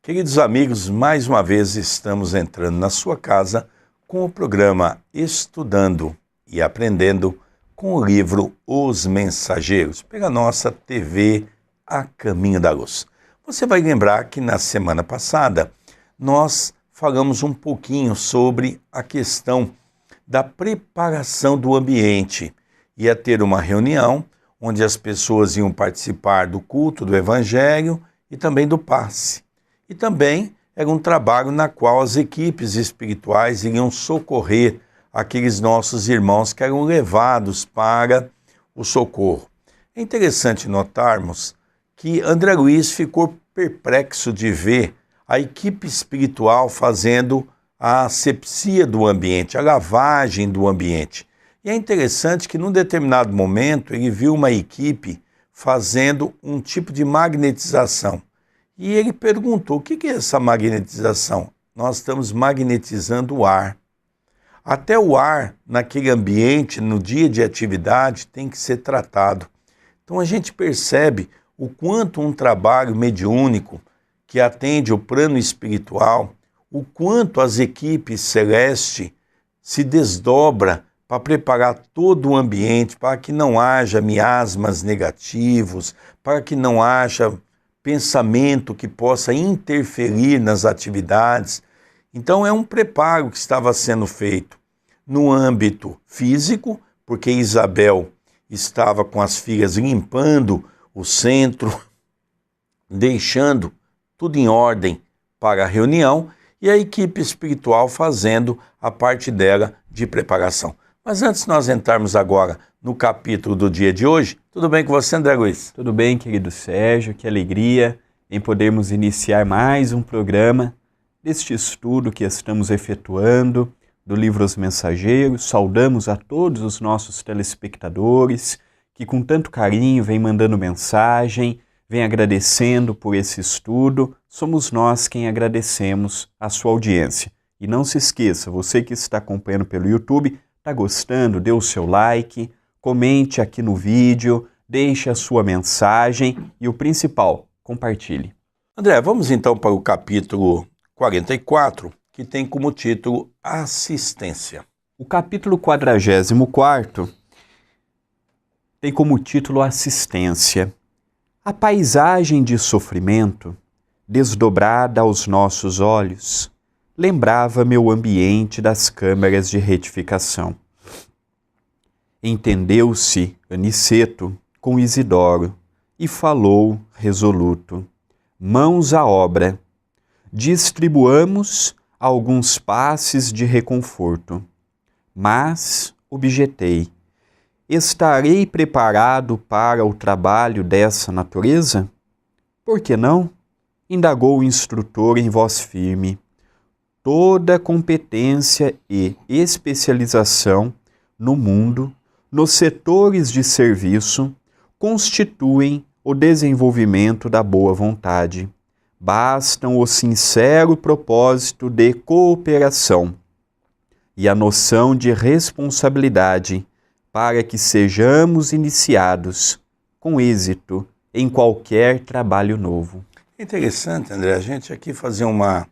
Queridos amigos, mais uma vez estamos entrando na sua casa com o programa Estudando e Aprendendo com o livro Os Mensageiros, pela nossa TV A Caminho da Luz. Você vai lembrar que na semana passada nós falamos um pouquinho sobre a questão da preparação do ambiente. Ia ter uma reunião onde as pessoas iam participar do culto do Evangelho e também do passe. E também era um trabalho na qual as equipes espirituais iriam socorrer aqueles nossos irmãos que eram levados para o socorro. É interessante notarmos que André Luiz ficou perplexo de ver a equipe espiritual fazendo a asepsia do ambiente, a lavagem do ambiente. E é interessante que num determinado momento ele viu uma equipe fazendo um tipo de magnetização. E ele perguntou, o que é essa magnetização? Nós estamos magnetizando o ar. Até o ar, naquele ambiente, no dia de atividade, tem que ser tratado. Então a gente percebe o quanto um trabalho mediúnico que atende o plano espiritual, o quanto as equipes celestes se desdobra para preparar todo o ambiente, para que não haja miasmas negativos, para que não haja pensamento que possa interferir nas atividades. Então é um preparo que estava sendo feito no âmbito físico, porque Isabel estava com as filhas limpando o centro, deixando tudo em ordem para a reunião, e a equipe espiritual fazendo a parte dela de preparação. Mas antes de nós entrarmos agora no capítulo do dia de hoje, tudo bem com você, André Luiz? Tudo bem, querido Sérgio, que alegria em podermos iniciar mais um programa deste estudo que estamos efetuando do livro Os Mensageiros. Saudamos a todos os nossos telespectadores que com tanto carinho vêm mandando mensagem, vêm agradecendo por esse estudo. Somos nós quem agradecemos a sua audiência. E não se esqueça, você que está acompanhando pelo YouTube, está gostando, dê o seu like, comente aqui no vídeo, deixe a sua mensagem e o principal, compartilhe. André, vamos então para o capítulo 44, que tem como título Assistência. O capítulo 44 tem como título Assistência. A paisagem de sofrimento, desdobrada aos nossos olhos, lembrava meu ambiente das câmaras de retificação. Entendeu-se Aniceto com Isidoro e falou resoluto: mãos à obra, distribuamos alguns passes de reconforto. Mas, objetei, estarei preparado para o trabalho dessa natureza? Por que não? Indagou o instrutor em voz firme. Toda competência e especialização no mundo, nos setores de serviço, constituem o desenvolvimento da boa vontade. Bastam o sincero propósito de cooperação e a noção de responsabilidade para que sejamos iniciados com êxito em qualquer trabalho novo. É interessante, André, a gente aqui fazer uma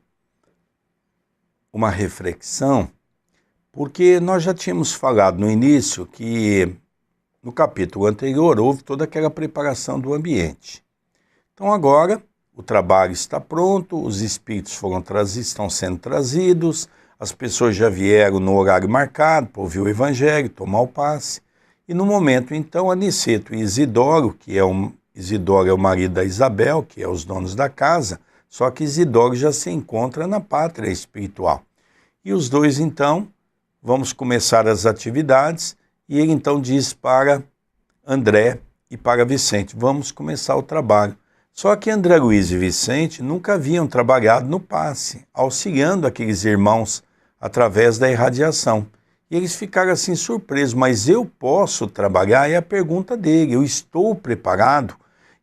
reflexão, porque nós já tínhamos falado no início que no capítulo anterior houve toda aquela preparação do ambiente. Então agora o trabalho está pronto, os espíritos estão sendo trazidos, as pessoas já vieram no horário marcado para ouvir o Evangelho, tomar o passe, e no momento então Aniceto e Isidoro, Isidoro é o marido da Isabel, que é os donos da casa, só que Isidoro já se encontra na pátria espiritual. E os dois então, vamos começar as atividades, e ele então diz para André e para Vicente, vamos começar o trabalho. Só que André Luiz e Vicente nunca haviam trabalhado no passe, auxiliando aqueles irmãos através da irradiação. E eles ficaram assim surpresos, mas eu posso trabalhar? É a pergunta dele, eu estou preparado?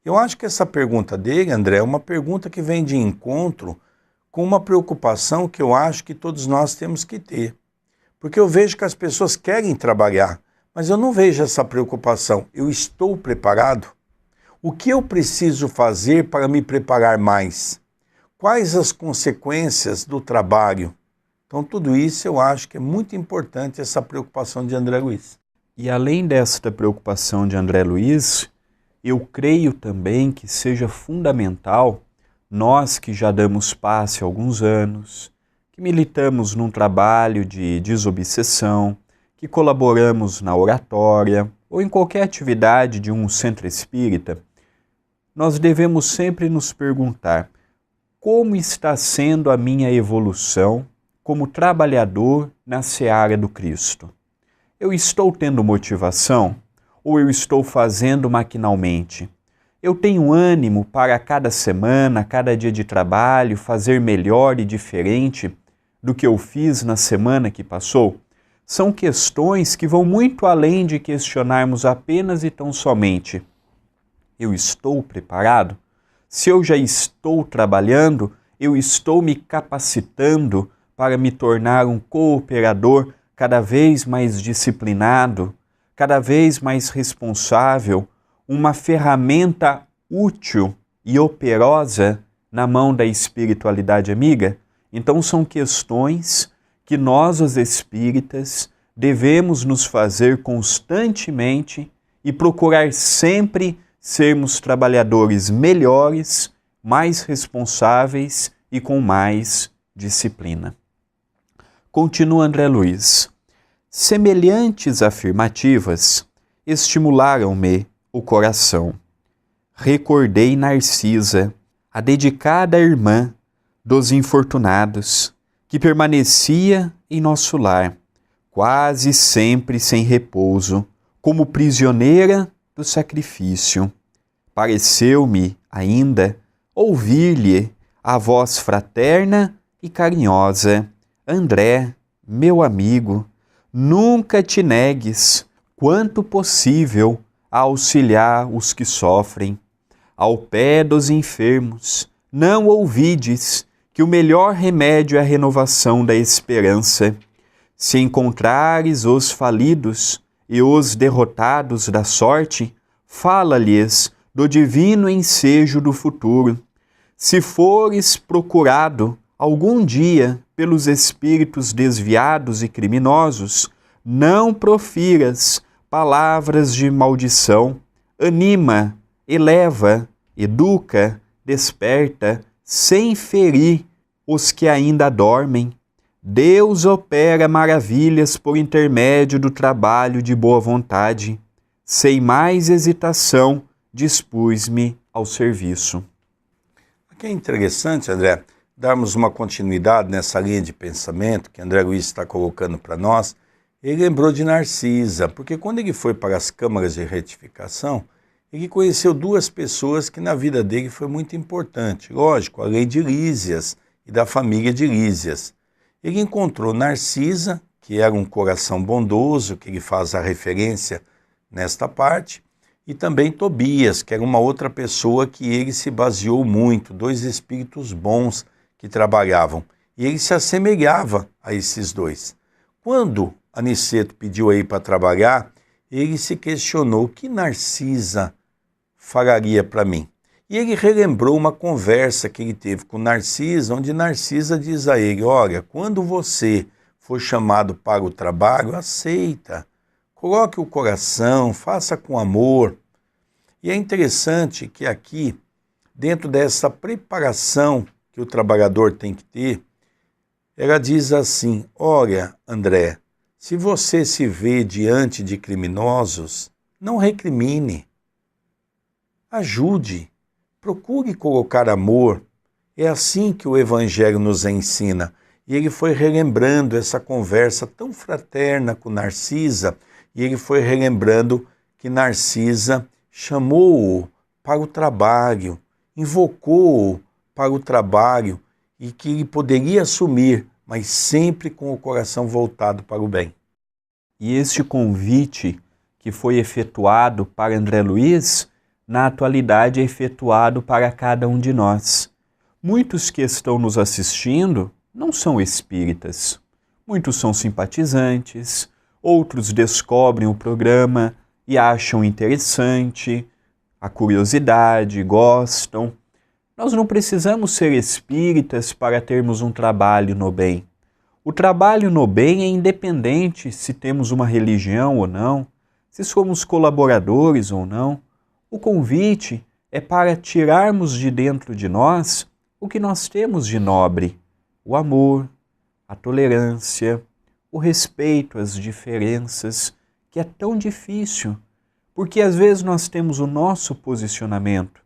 Eu acho que essa pergunta dele, André, é uma pergunta que vem de encontro com uma preocupação que eu acho que todos nós temos que ter. Porque eu vejo que as pessoas querem trabalhar, mas eu não vejo essa preocupação. Eu estou preparado? O que eu preciso fazer para me preparar mais? Quais as consequências do trabalho? Então, tudo isso eu acho que é muito importante, essa preocupação de André Luiz. E além desta preocupação de André Luiz, eu creio também que seja fundamental nós que já damos passe há alguns anos, que militamos num trabalho de desobsessão, que colaboramos na oratória ou em qualquer atividade de um centro espírita, nós devemos sempre nos perguntar: como está sendo a minha evolução como trabalhador na seara do Cristo? Eu estou tendo motivação ou eu estou fazendo maquinalmente? Eu tenho ânimo para cada semana, cada dia de trabalho, fazer melhor e diferente do que eu fiz na semana que passou? São questões que vão muito além de questionarmos apenas e tão somente: eu estou preparado? Se eu já estou trabalhando, eu estou me capacitando para me tornar um cooperador cada vez mais disciplinado, cada vez mais responsável, uma ferramenta útil e operosa na mão da espiritualidade amiga? Então são questões que nós, os espíritas, devemos nos fazer constantemente e procurar sempre sermos trabalhadores melhores, mais responsáveis e com mais disciplina. Continua André Luiz: semelhantes afirmativas estimularam-me o coração. Recordei Narcisa, a dedicada irmã dos infortunados, que permanecia em nosso lar, quase sempre sem repouso, como prisioneira do sacrifício. Pareceu-me ainda ouvir-lhe a voz fraterna e carinhosa: André, meu amigo, nunca te negues, quanto possível, a auxiliar os que sofrem. Ao pé dos enfermos, não ouvides que o melhor remédio é a renovação da esperança. Se encontrares os falidos e os derrotados da sorte, fala-lhes do divino ensejo do futuro. Se fores procurado algum dia pelos espíritos desviados e criminosos, não profiras palavras de maldição. Anima, eleva, educa, desperta, sem ferir os que ainda dormem. Deus opera maravilhas por intermédio do trabalho de boa vontade. Sem mais hesitação, dispus-me ao serviço. Aqui é interessante, André, darmos uma continuidade nessa linha de pensamento que André Luiz está colocando para nós. Ele lembrou de Narcisa, porque quando ele foi para as câmaras de retificação, ele conheceu duas pessoas que na vida dele foi muito importante. Lógico, além de Lísias e da família de Lísias. Ele encontrou Narcisa, que era um coração bondoso, que ele faz a referência nesta parte, e também Tobias, que era uma outra pessoa que ele se baseou muito, dois espíritos bons que trabalhavam. E ele se assemelhava a esses dois. Quando Aniceto pediu aí para trabalhar, ele se questionou: o que Narcisa falaria para mim? E ele relembrou uma conversa que ele teve com Narcisa, onde Narcisa diz a ele: olha, quando você for chamado para o trabalho, aceita, coloque o coração, faça com amor. E é interessante que aqui, dentro dessa preparação que o trabalhador tem que ter, ela diz assim: olha, André, se você se vê diante de criminosos, não recrimine. Ajude, procure colocar amor. É assim que o Evangelho nos ensina. E ele foi relembrando essa conversa tão fraterna com Narcisa, e ele foi relembrando que Narcisa chamou-o para o trabalho, invocou-o para o trabalho, e que ele poderia assumir, mas sempre com o coração voltado para o bem. E este convite que foi efetuado para André Luiz, na atualidade é efetuado para cada um de nós. Muitos que estão nos assistindo não são espíritas. Muitos são simpatizantes, outros descobrem o programa e acham interessante, a curiosidade, gostam. Nós não precisamos ser espíritas para termos um trabalho no bem. O trabalho no bem é independente se temos uma religião ou não, se somos colaboradores ou não. O convite é para tirarmos de dentro de nós o que nós temos de nobre: o amor, a tolerância, o respeito às diferenças, que é tão difícil, porque às vezes nós temos o nosso posicionamento,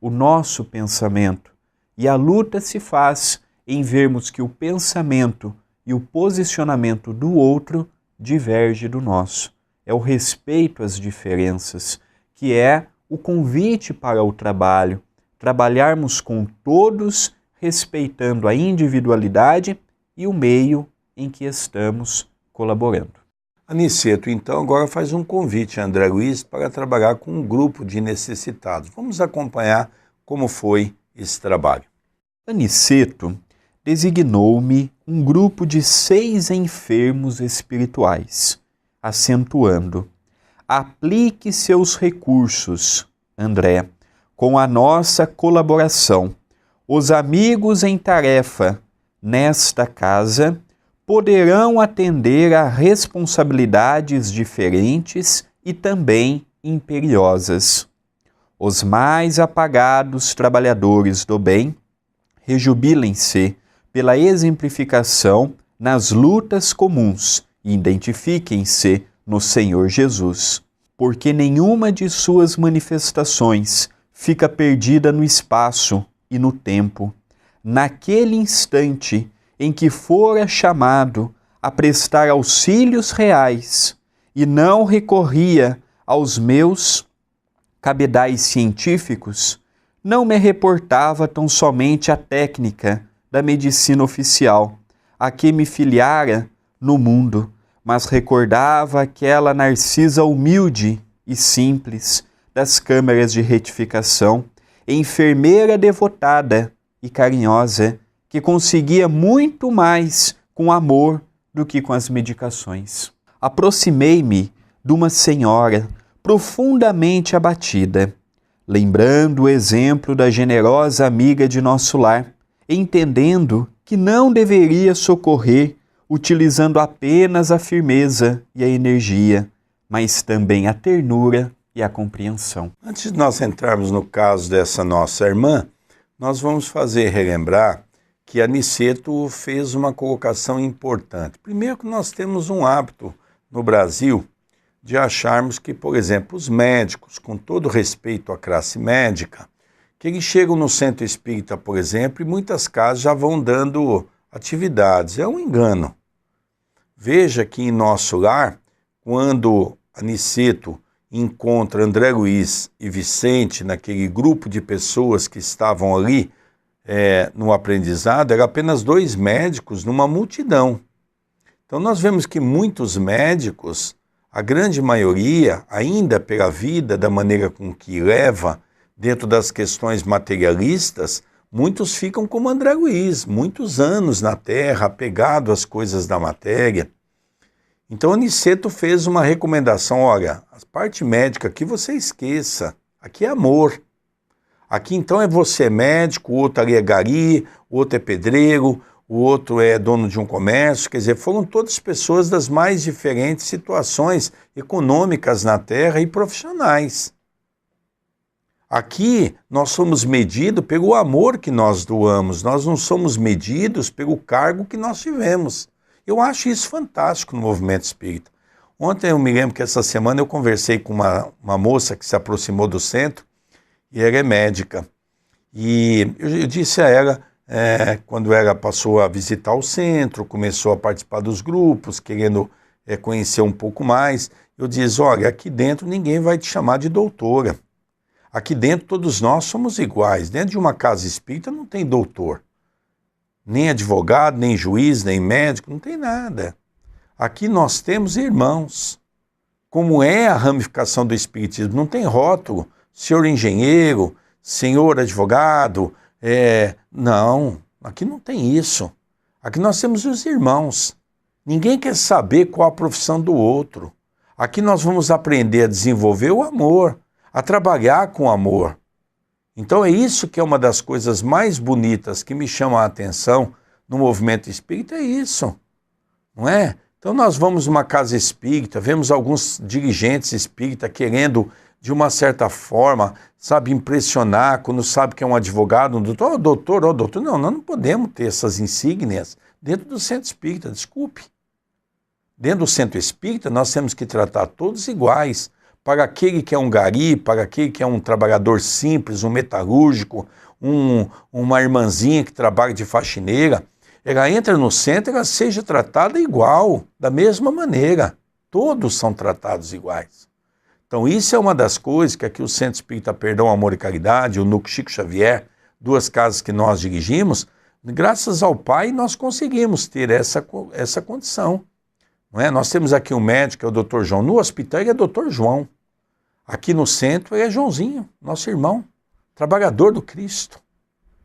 o nosso pensamento, e a luta se faz em vermos que o pensamento e o posicionamento do outro diverge do nosso. É o respeito às diferenças, que é o convite para o trabalho, trabalharmos com todos, respeitando a individualidade e o meio em que estamos colaborando. Aniceto, então, agora faz um convite a André Luiz para trabalhar com um grupo de necessitados. Vamos acompanhar como foi esse trabalho. Aniceto designou-me um grupo de 6 enfermos espirituais, acentuando: aplique seus recursos, André, com a nossa colaboração. Os amigos em tarefa nesta casa poderão atender a responsabilidades diferentes e também imperiosas. Os mais apagados trabalhadores do bem rejubilem-se pela exemplificação nas lutas comuns e identifiquem-se no Senhor Jesus, porque nenhuma de suas manifestações fica perdida no espaço e no tempo. Naquele instante em que fora chamado a prestar auxílios reais e não recorria aos meus cabedais científicos, não me reportava tão somente a técnica da medicina oficial, a que me filiara no mundo, mas recordava aquela Narcisa humilde e simples das câmaras de retificação, enfermeira devotada e carinhosa, que conseguia muito mais com amor do que com as medicações. Aproximei-me de uma senhora profundamente abatida, lembrando o exemplo da generosa amiga de nosso lar, entendendo que não deveria socorrer utilizando apenas a firmeza e a energia, mas também a ternura e a compreensão. Antes de nós entrarmos no caso dessa nossa irmã, nós vamos relembrar que Aniceto fez uma colocação importante. Primeiro que nós temos um hábito no Brasil de acharmos que, por exemplo, os médicos, com todo respeito à classe médica, que eles chegam no centro espírita, por exemplo, e muitas casas já vão dando atividades. É um engano. Veja que em nosso lar, quando Aniceto encontra André Luiz e Vicente naquele grupo de pessoas que estavam ali no aprendizado, eram apenas 2 médicos numa multidão. Então nós vemos que muitos médicos, a grande maioria, ainda pela vida, da maneira com que leva, dentro das questões materialistas, muitos ficam como André Luiz, muitos anos na Terra, apegado às coisas da matéria. Então Aniceto fez uma recomendação: olha, a parte médica aqui você esqueça, aqui é amor. Aqui então você é médico, o outro ali é gari, o outro é pedreiro, o outro é dono de um comércio, quer dizer, foram todas pessoas das mais diferentes situações econômicas na Terra e profissionais. Aqui nós somos medidos pelo amor que nós doamos, nós não somos medidos pelo cargo que nós tivemos. Eu acho isso fantástico no movimento espírita. Ontem eu me lembro que essa semana eu conversei com uma moça que se aproximou do centro e ela é médica. E eu disse a ela, quando ela passou a visitar o centro, começou a participar dos grupos, querendo conhecer um pouco mais, eu disse: olha, aqui dentro ninguém vai te chamar de doutora. Aqui dentro todos nós somos iguais. Dentro de uma casa espírita não tem doutor. Nem advogado, nem juiz, nem médico, não tem nada. Aqui nós temos irmãos. Como é a ramificação do espiritismo? Não tem rótulo. Senhor engenheiro, senhor advogado. Não, aqui não tem isso. Aqui nós temos os irmãos. Ninguém quer saber qual a profissão do outro. Aqui nós vamos aprender a desenvolver o amor, a trabalhar com amor. Então é isso que é uma das coisas mais bonitas que me chama a atenção no movimento espírita, é isso, não é? Então nós vamos numa casa espírita, vemos alguns dirigentes espíritas querendo, de uma certa forma, sabe, impressionar, quando sabe que é um advogado, um doutor, doutor, não, nós não podemos ter essas insígnias dentro do centro espírita, desculpe. Dentro do centro espírita nós temos que tratar todos iguais, para aquele que é um gari, para aquele que é um trabalhador simples, um metalúrgico, uma irmãzinha que trabalha de faxineira, ela entra no centro, ela seja tratada igual, da mesma maneira. Todos são tratados iguais. Então isso é uma das coisas que aqui o Centro Espírita Perdão, Amor e Caridade, o Núcleo Chico Xavier, duas casas que nós dirigimos, graças ao Pai nós conseguimos ter essa condição. Não é? Nós temos aqui um médico, que é o Dr. João. No hospital ele é Dr. João. Aqui no centro ele é Joãozinho, nosso irmão, trabalhador do Cristo.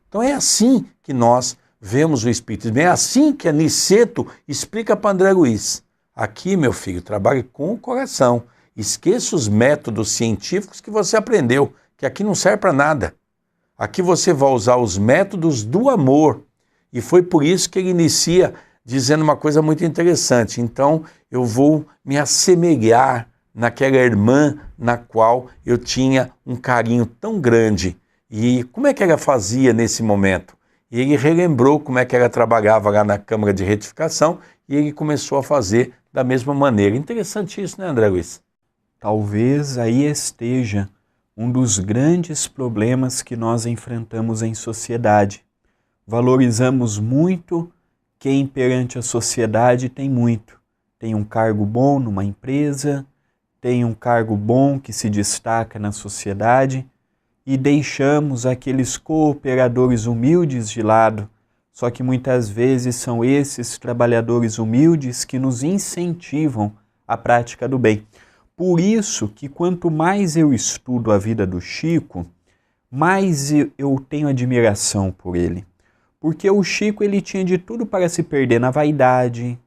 Então é assim que nós vemos o Espiritismo. É assim que a Niceto explica para André Luiz. Aqui, meu filho, trabalhe com o coração. Esqueça os métodos científicos que você aprendeu, que aqui não serve para nada. Aqui você vai usar os métodos do amor. E foi por isso que ele inicia dizendo uma coisa muito interessante. Então, eu vou me assemelhar naquela irmã na qual eu tinha um carinho tão grande. E como é que ela fazia nesse momento? E ele relembrou como é que ela trabalhava lá na Câmara de Retificação e ele começou a fazer da mesma maneira. Interessante isso, né, André Luiz? Talvez aí esteja um dos grandes problemas que nós enfrentamos em sociedade. Valorizamos muito quem perante a sociedade tem muito. Tem um cargo bom numa empresa, tem um cargo bom que se destaca na sociedade e deixamos aqueles cooperadores humildes de lado. Só que muitas vezes são esses trabalhadores humildes que nos incentivam à prática do bem. Por isso que quanto mais eu estudo a vida do Chico, mais eu tenho admiração por ele. Porque o Chico ele tinha de tudo para se perder na vaidade,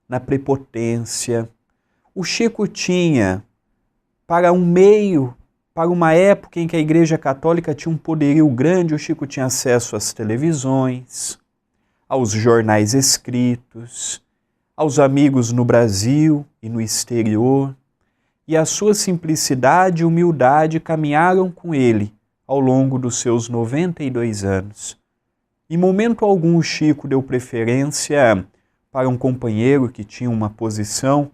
na prepotência. O Chico tinha, para um meio, para uma época em que a Igreja Católica tinha um poderio grande, o Chico tinha acesso às televisões, aos jornais escritos, aos amigos no Brasil e no exterior. E a sua simplicidade e humildade caminharam com ele ao longo dos seus 92 anos. Em momento algum o Chico deu preferência para um companheiro que tinha uma posição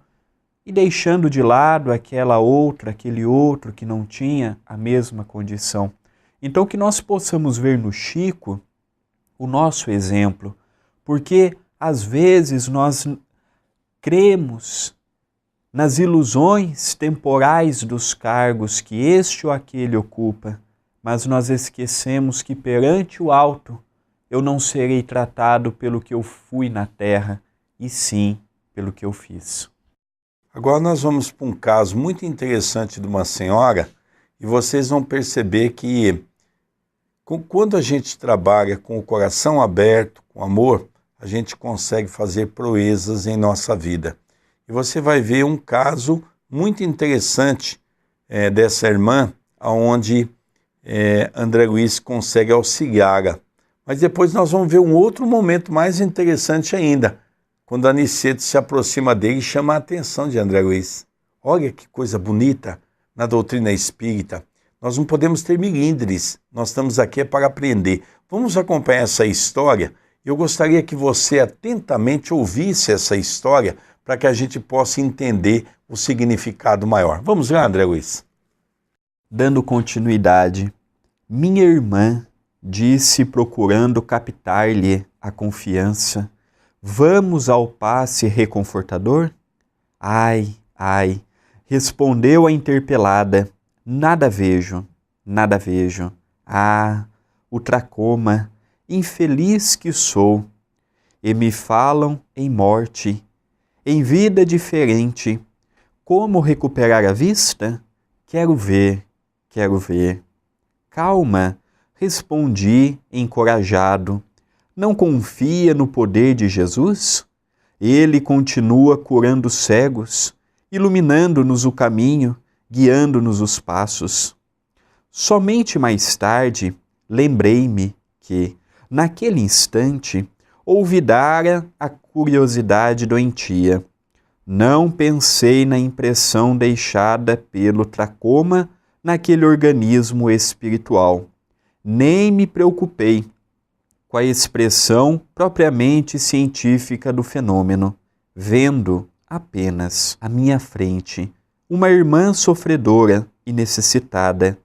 e deixando de lado aquele outro que não tinha a mesma condição. Então que nós possamos ver no Chico o nosso exemplo, porque às vezes nós cremos nas ilusões temporais dos cargos que este ou aquele ocupa, mas nós esquecemos que perante o alto eu não serei tratado pelo que eu fui na terra, e sim pelo que eu fiz. Agora nós vamos para um caso muito interessante de uma senhora, e vocês vão perceber que quando a gente trabalha com o coração aberto, com amor, a gente consegue fazer proezas em nossa vida. E você vai ver um caso muito interessante dessa irmã, onde André Luiz consegue auxiliá-la. Mas depois nós vamos ver um outro momento mais interessante ainda, quando a Niceto se aproxima dele e chama a atenção de André Luiz. Olha que coisa bonita na doutrina espírita. Nós não podemos ter milindres, nós estamos aqui para aprender. Vamos acompanhar essa história. Eu gostaria que você atentamente ouvisse essa história para que a gente possa entender o significado maior. Vamos lá, André Luiz. Dando continuidade, minha irmã disse, procurando captar-lhe a confiança: vamos ao passe reconfortador? Ai, ai, respondeu a interpelada, nada vejo, nada vejo. Ah, o tracoma, infeliz que sou. E me falam em morte, em vida diferente. Como recuperar a vista? Quero ver, quero ver. Calma, respondi encorajado. Não confia no poder de Jesus? Ele continua curando cegos, iluminando-nos o caminho, guiando-nos os passos. Somente mais tarde lembrei-me que, naquele instante, olvidara a curiosidade doentia. Não pensei na impressão deixada pelo tracoma naquele organismo espiritual. Nem me preocupei com a expressão propriamente científica do fenômeno, vendo apenas à minha frente uma irmã sofredora e necessitada,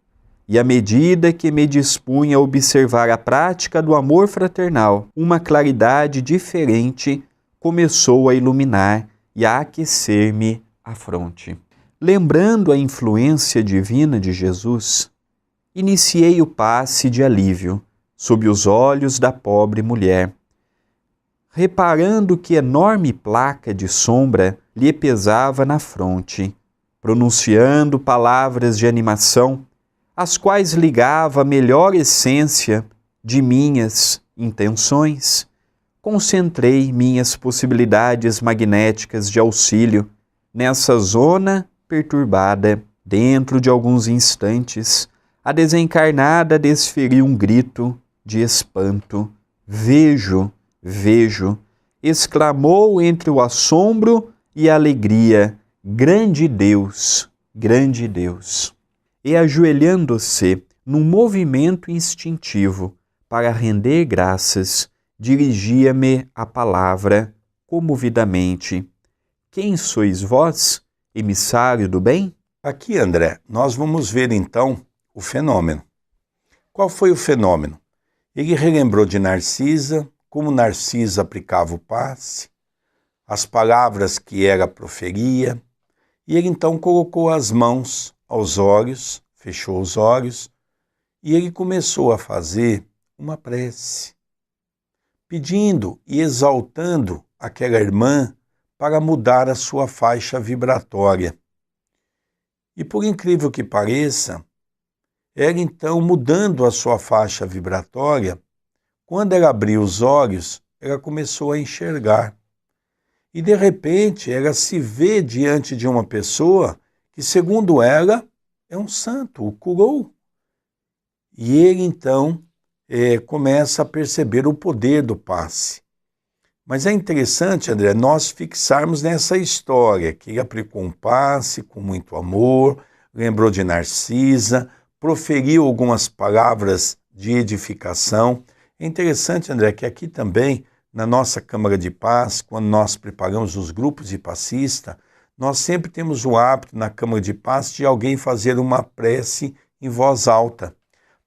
e à medida que me dispunha a observar a prática do amor fraternal, uma claridade diferente começou a iluminar e a aquecer-me a fronte. Lembrando a influência divina de Jesus, iniciei o passe de alívio sob os olhos da pobre mulher, reparando que enorme placa de sombra lhe pesava na fronte, pronunciando palavras de animação, as quais ligava a melhor essência de minhas intenções. Concentrei minhas possibilidades magnéticas de auxílio nessa zona perturbada. Dentro de alguns instantes, a desencarnada desferiu um grito de espanto. Vejo, vejo, exclamou entre o assombro e a alegria, grande Deus, grande Deus. E ajoelhando-se num movimento instintivo para render graças, dirigia-me a palavra comovidamente. Quem sois vós, emissário do bem? Aqui, André, nós vamos ver então o fenômeno. Qual foi o fenômeno? Ele relembrou de Narcisa, como Narcisa aplicava o passe, as palavras que ela proferia, e ele então colocou as mãos aos olhos, fechou os olhos, e ele começou a fazer uma prece, pedindo e exaltando aquela irmã para mudar a sua faixa vibratória. E por incrível que pareça, ela então, mudando a sua faixa vibratória, quando ela abriu os olhos, ela começou a enxergar. E de repente ela se vê diante de uma pessoa que, segundo ela, é um santo, o curou. E ele então começa a perceber o poder do passe. Mas é interessante, André, nós fixarmos nessa história, que ele aplicou um passe com muito amor, lembrou de Narcisa, proferiu algumas palavras de edificação. É interessante, André, que aqui também, na nossa Câmara de Paz, quando nós preparamos os grupos de passista, nós sempre temos o hábito na Câmara de Paz de alguém fazer uma prece em voz alta,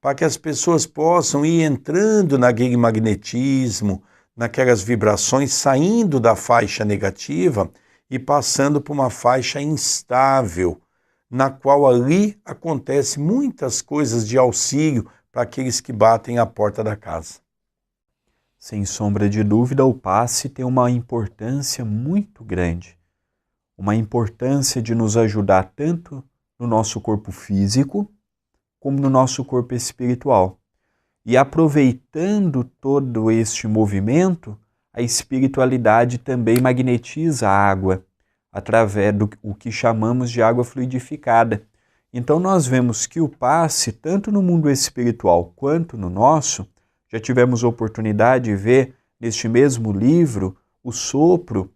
para que as pessoas possam ir entrando naquele magnetismo, naquelas vibrações, saindo da faixa negativa e passando por uma faixa instável, na qual ali acontece muitas coisas de auxílio para aqueles que batem à porta da casa. Sem sombra de dúvida, o passe tem uma importância muito grande. Uma importância de nos ajudar tanto no nosso corpo físico, como no nosso corpo espiritual. E aproveitando todo este movimento, a espiritualidade também magnetiza a água, através do que chamamos de água fluidificada. Então nós vemos que o passe, tanto no mundo espiritual quanto no nosso, já tivemos oportunidade de ver neste mesmo livro o sopro.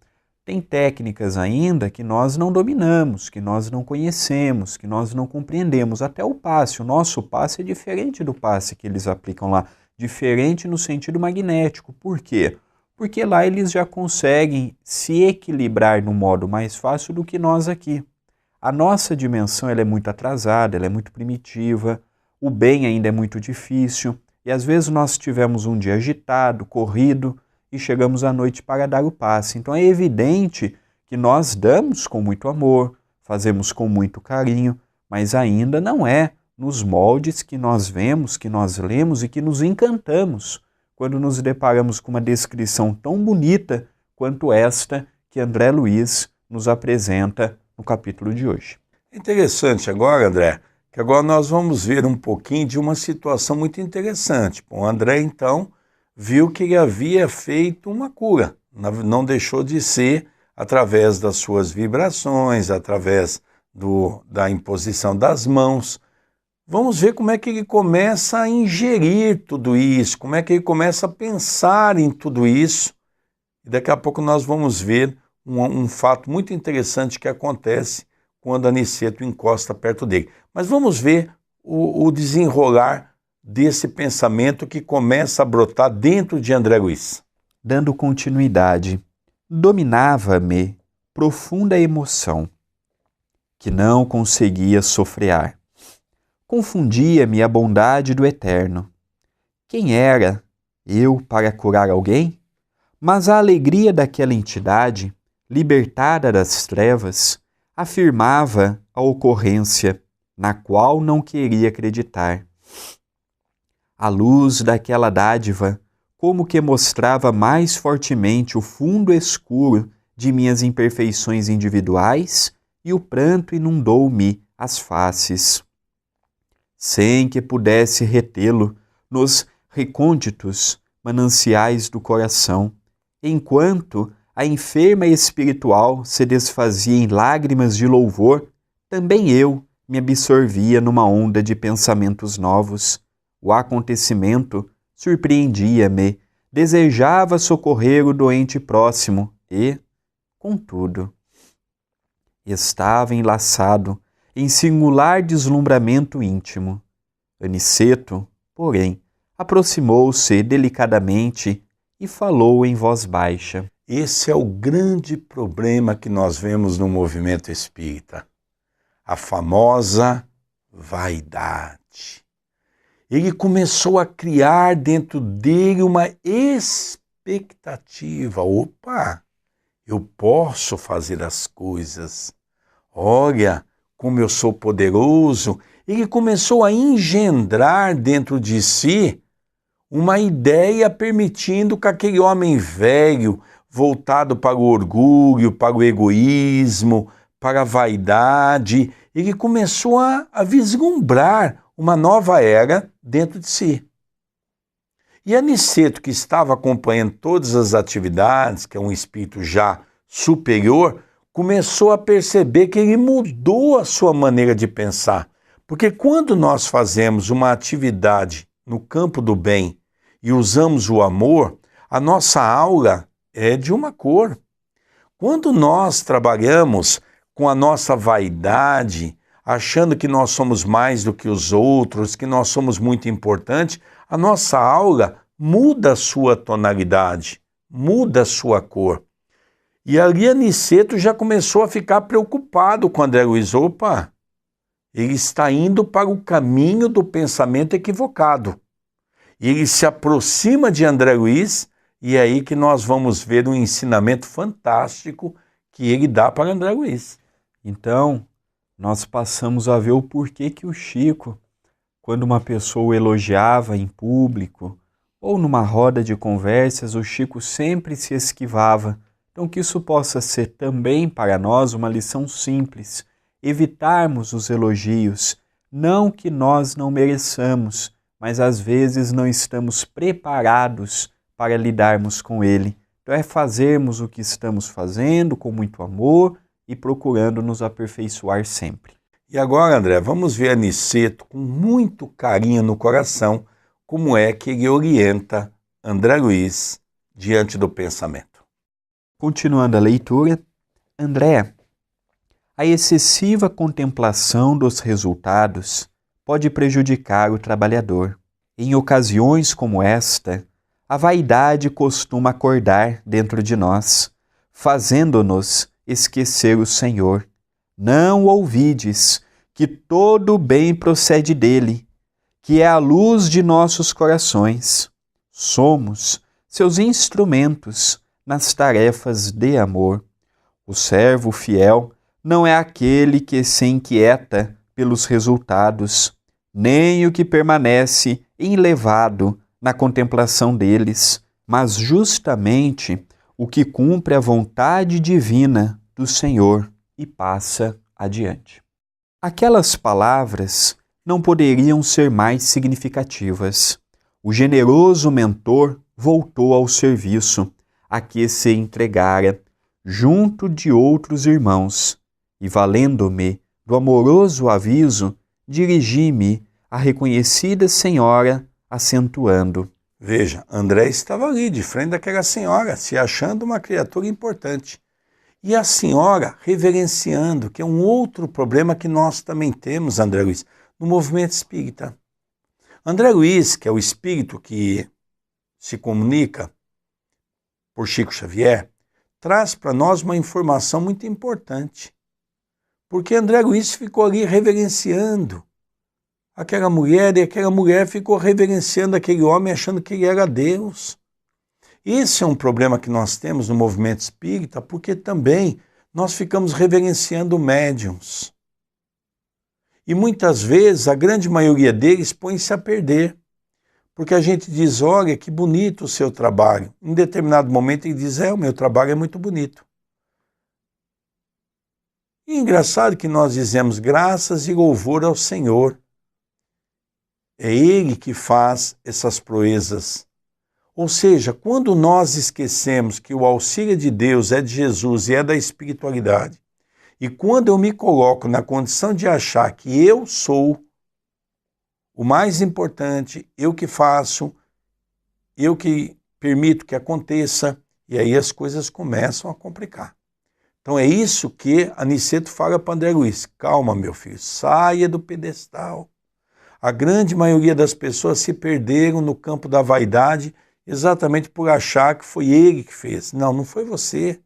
Tem técnicas ainda que nós não dominamos, que nós não conhecemos, que nós não compreendemos. Até o passe, o nosso passe é diferente do passe que eles aplicam lá, diferente no sentido magnético. Por quê? Porque lá eles já conseguem se equilibrar no modo mais fácil do que nós aqui. A nossa dimensão ela é muito atrasada, ela é muito primitiva, o bem ainda é muito difícil, e às vezes nós tivemos um dia agitado, corrido, e chegamos à noite para dar o passe. Então é evidente que nós damos com muito amor, fazemos com muito carinho, mas ainda não é nos moldes que nós vemos, que nós lemos e que nos encantamos quando nos deparamos com uma descrição tão bonita quanto esta que André Luiz nos apresenta no capítulo de hoje. Interessante agora, André, que agora nós vamos ver um pouquinho de uma situação muito interessante. O André, então, viu que ele havia feito uma cura, não deixou de ser através das suas vibrações, através da imposição das mãos. vamos ver como é que ele começa a ingerir tudo isso, como é que ele começa a pensar em tudo isso. E daqui a pouco nós vamos ver um fato muito interessante que acontece quando Aniceto encosta perto dele. Mas vamos ver o desenrolar desse pensamento que começa a brotar dentro de André Luiz. Dando continuidade, dominava-me profunda emoção, que não conseguia sofrear. Confundia-me a bondade do Eterno. Quem era eu para curar alguém? Mas a alegria daquela entidade, libertada das trevas, afirmava a ocorrência, na qual não queria acreditar. A luz daquela dádiva, como que mostrava mais fortemente o fundo escuro de minhas imperfeições individuais, e o pranto inundou-me as faces. Sem que pudesse retê-lo nos recônditos mananciais do coração, enquanto a enferma espiritual se desfazia em lágrimas de louvor, também eu me absorvia numa onda de pensamentos novos. O acontecimento surpreendia-me, desejava socorrer o doente próximo e, contudo, estava enlaçado em singular deslumbramento íntimo. Aniceto, porém, aproximou-se delicadamente e falou em voz baixa. Esse é o grande problema que nós vemos no movimento espírita. A famosa vaidade. Ele começou a criar dentro dele uma expectativa. Opa, eu posso fazer as coisas. Olha como eu sou poderoso. Ele começou a engendrar dentro de si uma ideia permitindo que aquele homem velho, voltado para o orgulho, para o egoísmo, para a vaidade, ele começou a vislumbrar uma nova era dentro de si. E Aniceto, que estava acompanhando todas as atividades, que é um espírito já superior, começou a perceber que ele mudou a sua maneira de pensar. Porque quando nós fazemos uma atividade no campo do bem e usamos o amor, a nossa aura é de uma cor. Quando nós trabalhamos com a nossa vaidade, achando que nós somos mais do que os outros, que nós somos muito importantes, a nossa aura muda a sua tonalidade, muda a sua cor. E ali Aniceto já começou a ficar preocupado com André Luiz. Opa, ele está indo para o caminho do pensamento equivocado. E ele se aproxima de André Luiz, e é aí que nós vamos ver um ensinamento fantástico que ele dá para André Luiz. Então, nós passamos a ver o porquê que o Chico, quando uma pessoa o elogiava em público ou numa roda de conversas, o Chico sempre se esquivava. Então, que isso possa ser também para nós uma lição simples, evitarmos os elogios, não que nós não mereçamos, mas às vezes não estamos preparados para lidarmos com ele. Então é fazermos o que estamos fazendo com muito amor e procurando nos aperfeiçoar sempre. E agora, André, vamos ver Aniceto com muito carinho no coração, como é que ele orienta André Luiz diante do pensamento. Continuando a leitura, André, a excessiva contemplação dos resultados pode prejudicar o trabalhador. Em ocasiões como esta, a vaidade costuma acordar dentro de nós, fazendo-nos esquecer o Senhor. Não ouvides que todo o bem procede dele, que é a luz de nossos corações. Somos seus instrumentos nas tarefas de amor. O servo fiel não é aquele que se inquieta pelos resultados, nem o que permanece enlevado na contemplação deles, mas justamente o que cumpre a vontade divina do Senhor e passa adiante. Aquelas palavras não poderiam ser mais significativas. O generoso mentor voltou ao serviço a que se entregara junto de outros irmãos, e valendo-me do amoroso aviso, dirigi-me a reconhecida senhora acentuando. Veja, André estava ali, de frente daquela senhora, se achando uma criatura importante. E a senhora reverenciando, que é um outro problema que nós também temos, André Luiz, no movimento espírita. André Luiz, que é o espírito que se comunica por Chico Xavier, traz para nós uma informação muito importante. Porque André Luiz ficou ali reverenciando aquela mulher, e aquela mulher ficou reverenciando aquele homem, achando que ele era Deus. Esse é um problema que nós temos no movimento espírita, porque também nós ficamos reverenciando médiuns. E muitas vezes, a grande maioria deles põe-se a perder. Porque a gente diz, olha, que bonito o seu trabalho. Em determinado momento ele diz, o meu trabalho é muito bonito. E é engraçado que nós dizemos graças e louvor ao Senhor. É Ele que faz essas proezas. Ou seja, quando nós esquecemos que o auxílio de Deus é de Jesus e é da espiritualidade, e quando eu me coloco na condição de achar que eu sou o mais importante, eu que faço, eu que permito que aconteça, e aí as coisas começam a complicar. Então é isso que Aniceto fala para André Luiz. Calma, meu filho, saia do pedestal. A grande maioria das pessoas se perderam no campo da vaidade exatamente por achar que foi ele que fez. Não, não foi você.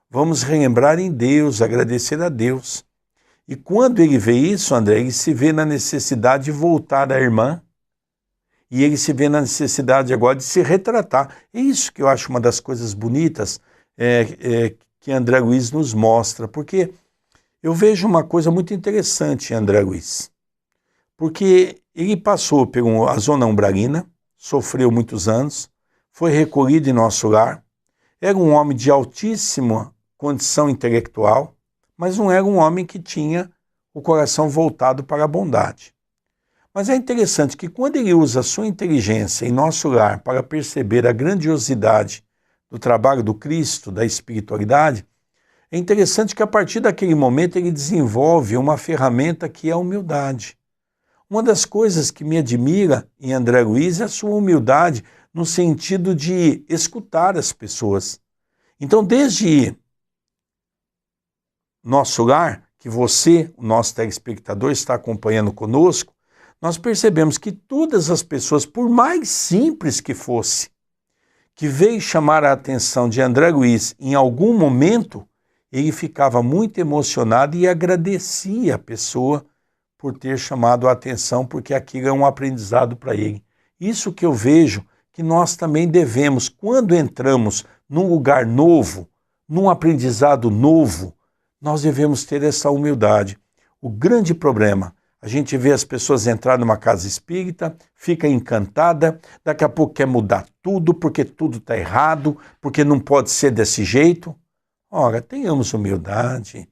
Vamos relembrar em Deus, agradecer a Deus. E quando ele vê isso, André, ele se vê na necessidade de voltar à irmã, e ele se vê na necessidade agora de se retratar. É isso que eu acho uma das coisas bonitas que André Luiz nos mostra, porque eu vejo uma coisa muito interessante em André Luiz, porque ele passou pela zona umbralina, sofreu muitos anos, foi recolhido em nosso lar, era um homem de altíssima condição intelectual, mas não era um homem que tinha o coração voltado para a bondade. Mas é interessante que quando ele usa a sua inteligência em nosso lar para perceber a grandiosidade do trabalho do Cristo, da espiritualidade, é interessante que a partir daquele momento ele desenvolve uma ferramenta que é a humildade. Uma das coisas que me admira em André Luiz é a sua humildade no sentido de escutar as pessoas. Então, desde nosso lar, que você, o nosso telespectador, está acompanhando conosco, nós percebemos que todas as pessoas, por mais simples que fosse, que veio chamar a atenção de André Luiz em algum momento, ele ficava muito emocionado e agradecia a pessoa por ter chamado a atenção, porque aquilo é um aprendizado para ele. Isso que eu vejo que nós também devemos, quando entramos num lugar novo, num aprendizado novo, nós devemos ter essa humildade. O grande problema, a gente vê as pessoas entrar numa casa espírita, fica encantada, daqui a pouco quer mudar tudo, porque tudo está errado, porque não pode ser desse jeito. Ora, tenhamos humildade.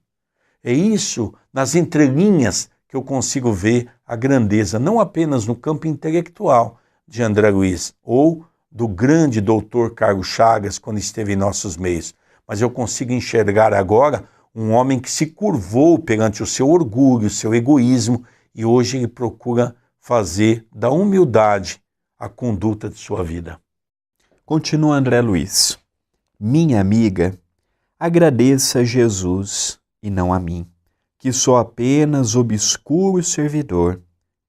É isso, nas entrelinhas, que eu consigo ver a grandeza, não apenas no campo intelectual de André Luiz, ou do grande doutor Carlos Chagas, quando esteve em nossos meios, mas eu consigo enxergar agora um homem que se curvou perante o seu orgulho, o seu egoísmo, e hoje ele procura fazer da humildade a conduta de sua vida. Continua André Luiz. Minha amiga, agradeça a Jesus e não a mim, que sou apenas obscuro servidor.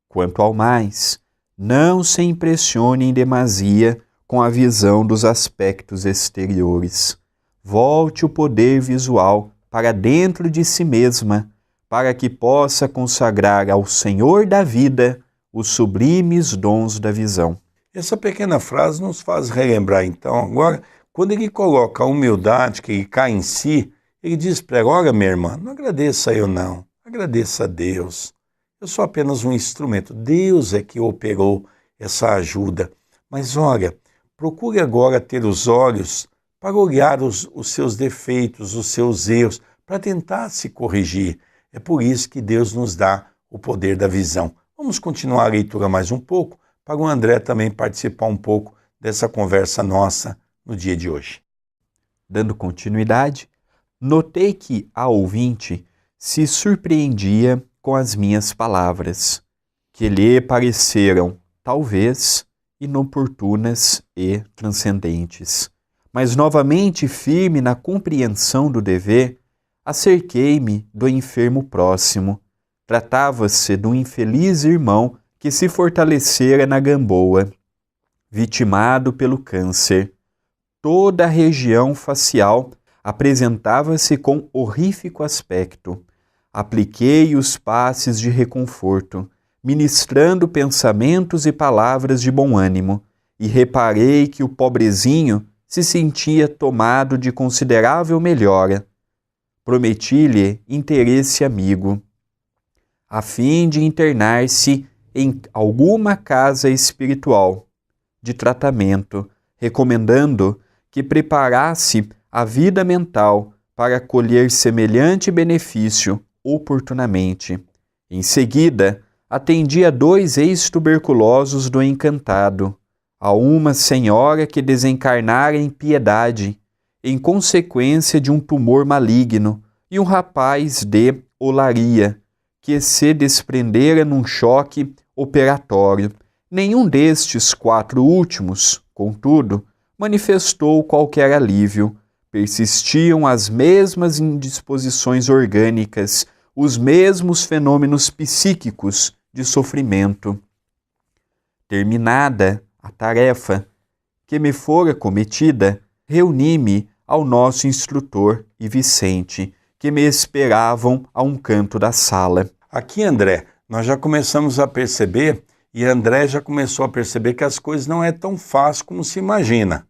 Quanto ao mais, não se impressione em demasia com a visão dos aspectos exteriores. Volte o poder visual para dentro de si mesma, para que possa consagrar ao Senhor da vida os sublimes dons da visão. Essa pequena frase nos faz relembrar, então, agora, quando ele coloca a humildade, que ele cai em si, ele diz para ela, olha, minha irmã, não agradeça eu não, agradeça a Deus. Eu sou apenas um instrumento, Deus é que operou essa ajuda. Mas olha, procure agora ter os olhos para olhar os seus defeitos, os seus erros, para tentar se corrigir. É por isso que Deus nos dá o poder da visão. Vamos continuar a leitura mais um pouco, para o André também participar um pouco dessa conversa nossa no dia de hoje. Dando continuidade, notei que a ouvinte se surpreendia com as minhas palavras, que lhe pareceram, talvez, inoportunas e transcendentes. Mas novamente firme na compreensão do dever, acerquei-me do enfermo próximo. Tratava-se de um infeliz irmão que se fortalecera na Gamboa, vitimado pelo câncer. Toda a região facial apresentava-se com horrífico aspecto. Apliquei os passes de reconforto, ministrando pensamentos e palavras de bom ânimo, e reparei que o pobrezinho se sentia tomado de considerável melhora. Prometi-lhe interesse amigo, a fim de internar-se em alguma casa espiritual de tratamento, recomendando que preparasse a vida mental para colher semelhante benefício oportunamente. Em seguida, atendi a 2 ex-tuberculosos do Encantado, a uma senhora que desencarnara em piedade, em consequência de um tumor maligno, e um rapaz de Olaria, que se desprendera num choque operatório. Nenhum destes 4 últimos, contudo, manifestou qualquer alívio. Persistiam as mesmas indisposições orgânicas, os mesmos fenômenos psíquicos de sofrimento. Terminada a tarefa que me fora cometida, reuni-me ao nosso instrutor e Vicente, que me esperavam a um canto da sala. Aqui, André, nós já começamos a perceber, e André já começou a perceber que as coisas não é tão fácil como se imagina.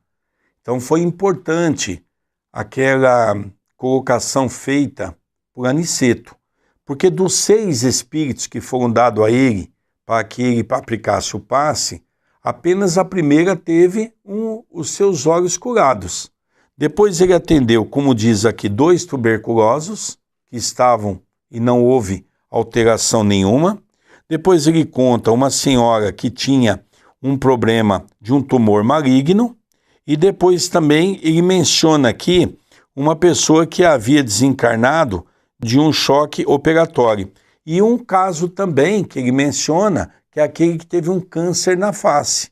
Então foi importante aquela colocação feita por Aniceto, porque dos 6 espíritos que foram dados a ele para que ele aplicasse o passe, apenas a primeira teve os seus olhos curados. Depois ele atendeu, como diz aqui, 2 tuberculosos que estavam e não houve alteração nenhuma. Depois ele conta uma senhora que tinha um problema de um tumor maligno. E depois também ele menciona aqui uma pessoa que havia desencarnado de um choque operatório. E um caso também que ele menciona, que é aquele que teve um câncer na face.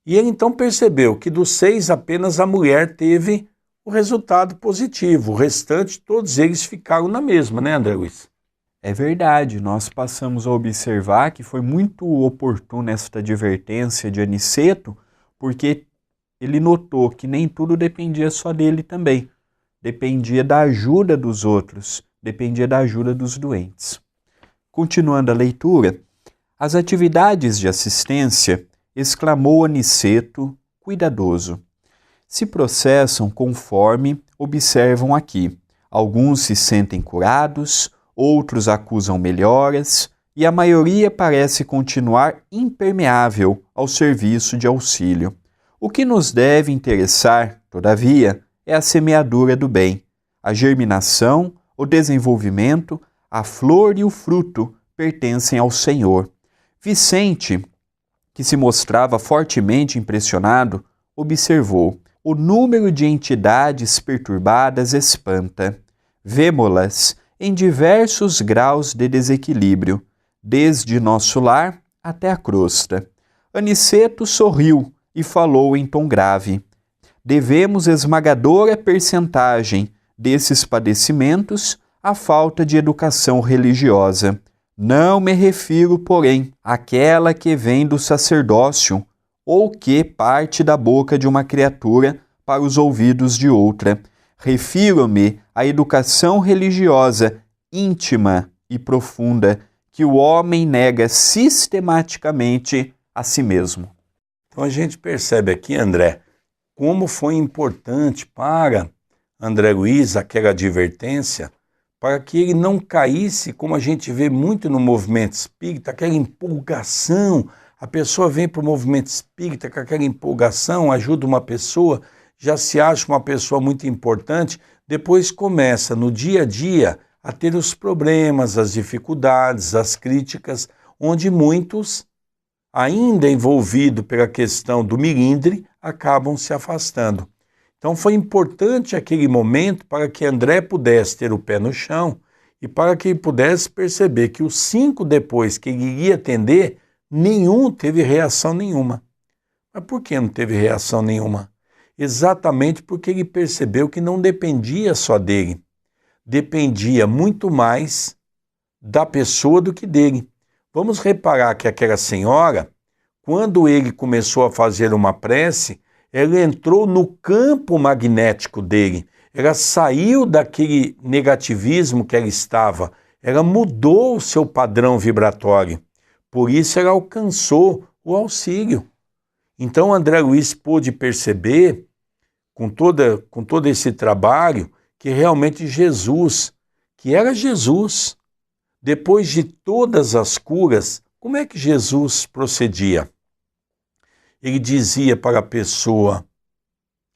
E ele então percebeu que dos 6 apenas a mulher teve o resultado positivo. O restante, todos eles ficaram na mesma, né, André Luiz? É verdade, nós passamos a observar que foi muito oportuna esta advertência de Aniceto, porque ele notou que nem tudo dependia só dele também. Dependia da ajuda dos outros, dependia da ajuda dos doentes. Continuando a leitura, as atividades de assistência, exclamou Aniceto, cuidadoso, se processam conforme observam aqui. Alguns se sentem curados, outros acusam melhoras, e a maioria parece continuar impermeável ao serviço de auxílio. O que nos deve interessar, todavia, é a semeadura do bem. A germinação, o desenvolvimento, a flor e o fruto pertencem ao Senhor. Vicente, que se mostrava fortemente impressionado, observou: o número de entidades perturbadas espanta. Vemo-las em diversos graus de desequilíbrio, desde nosso lar até a crosta. Aniceto sorriu e falou em tom grave: devemos esmagadora percentagem desses padecimentos à falta de educação religiosa. Não me refiro, porém, àquela que vem do sacerdócio ou que parte da boca de uma criatura para os ouvidos de outra. Refiro-me à educação religiosa íntima e profunda que o homem nega sistematicamente a si mesmo. Então a gente percebe aqui, André, como foi importante para André Luiz aquela advertência, para que ele não caísse, como a gente vê muito no movimento espírita, aquela empolgação. A pessoa vem para o movimento espírita com aquela empolgação, ajuda uma pessoa, já se acha uma pessoa muito importante, depois começa no dia a dia a ter os problemas, as dificuldades, as críticas, onde muitos, ainda envolvidos pela questão do milindre, acabam se afastando. Então foi importante aquele momento para que André pudesse ter o pé no chão e para que ele pudesse perceber que os 5 depois que ele iria atender nenhum teve reação nenhuma. Mas por que não teve reação nenhuma? Exatamente porque ele percebeu que não dependia só dele. Dependia muito mais da pessoa do que dele. Vamos reparar que aquela senhora, quando ele começou a fazer uma prece, ela entrou no campo magnético dele. Ela saiu daquele negativismo que ela estava. Ela mudou o seu padrão vibratório. Por isso ela alcançou o auxílio. Então André Luiz pôde perceber, com todo esse trabalho, que realmente Jesus, que era Jesus, depois de todas as curas, como é que Jesus procedia? Ele dizia para a pessoa: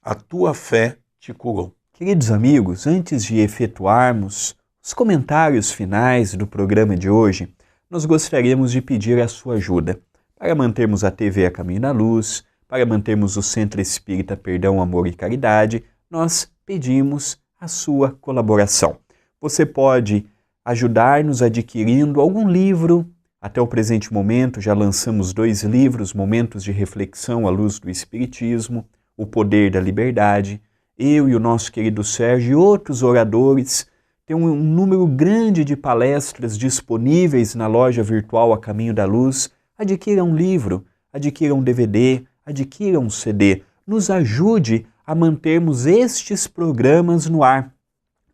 a tua fé te curou. Queridos amigos, antes de efetuarmos os comentários finais do programa de hoje, nós gostaríamos de pedir a sua ajuda para mantermos a TV A Caminho da Luz, para mantermos o Centro Espírita Perdão, Amor e Caridade. Nós pedimos a sua colaboração. Você pode ajudar-nos adquirindo algum livro. Até o presente momento já lançamos 2 livros, Momentos de Reflexão à Luz do Espiritismo, O Poder da Liberdade. Eu e o nosso querido Sérgio e outros oradores têm um número grande de palestras disponíveis na loja virtual A Caminho da Luz. Adquira um livro, adquira um DVD, adquira um CD. Nos ajude a mantermos estes programas no ar.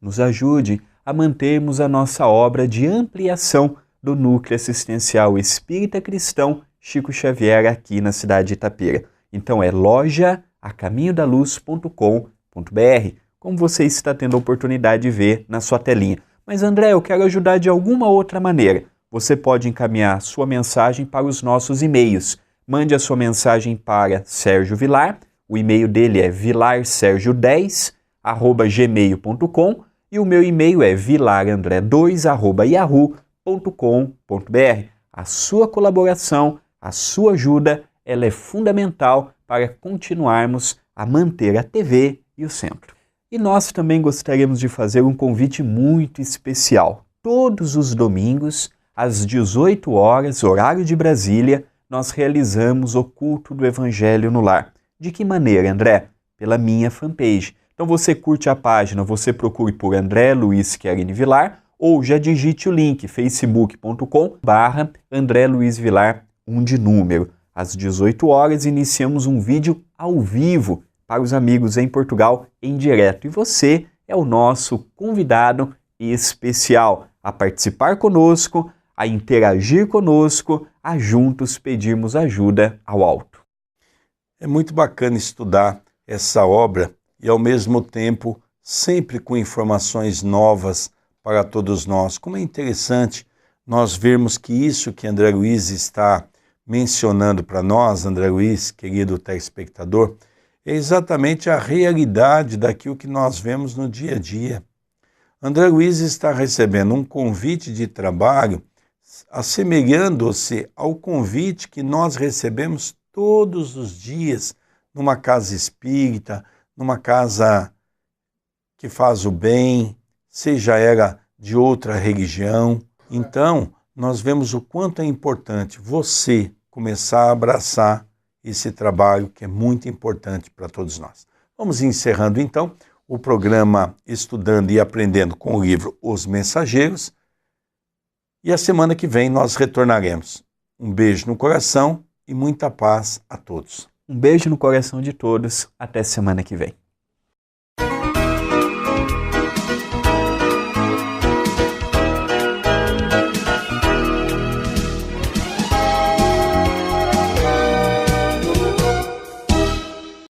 Nos ajude a mantermos a nossa obra de ampliação do Núcleo Assistencial Espírita Cristão Chico Xavier aqui na cidade de Itapira. Então é loja-acaminhodaluz.com.br, como você está tendo a oportunidade de ver na sua telinha. Mas André, eu quero ajudar de alguma outra maneira. Você pode encaminhar sua mensagem para os nossos e-mails. Mande a sua mensagem para Sérgio Vilar, o e-mail dele é vilarsergio10@gmail.com e o meu e-mail é vilarandré2@yahoo.com.br. A sua colaboração, a sua ajuda, ela é fundamental para continuarmos a manter a TV e o centro. E nós também gostaríamos de fazer um convite muito especial. Todos os domingos, às 18 horas, horário de Brasília, nós realizamos o culto do Evangelho no Lar. De que maneira, André? Pela minha fanpage. Então você curte a página, você procure por André Luiz Querini Vilar ou já digite o link facebook.com/André Luiz Vilar, 1 de número. Às 18 horas iniciamos um vídeo ao vivo para os amigos em Portugal em direto. E você é o nosso convidado especial a participar conosco, a interagir conosco, a juntos pedirmos ajuda ao alto. É muito bacana estudar essa obra e, ao mesmo tempo, sempre com informações novas para todos nós. Como é interessante nós vermos que isso que André Luiz está mencionando para nós, André Luiz, querido telespectador, é exatamente a realidade daquilo que nós vemos no dia a dia. André Luiz está recebendo um convite de trabalho assemelhando-se ao convite que nós recebemos todos os dias numa casa espírita, numa casa que faz o bem, seja ela de outra religião. Então, nós vemos o quanto é importante você começar a abraçar esse trabalho que é muito importante para todos nós. Vamos encerrando então o programa Estudando e Aprendendo com o livro Os Mensageiros. E a semana que vem nós retornaremos. Um beijo no coração e muita paz a todos. Um beijo no coração de todos. Até semana que vem.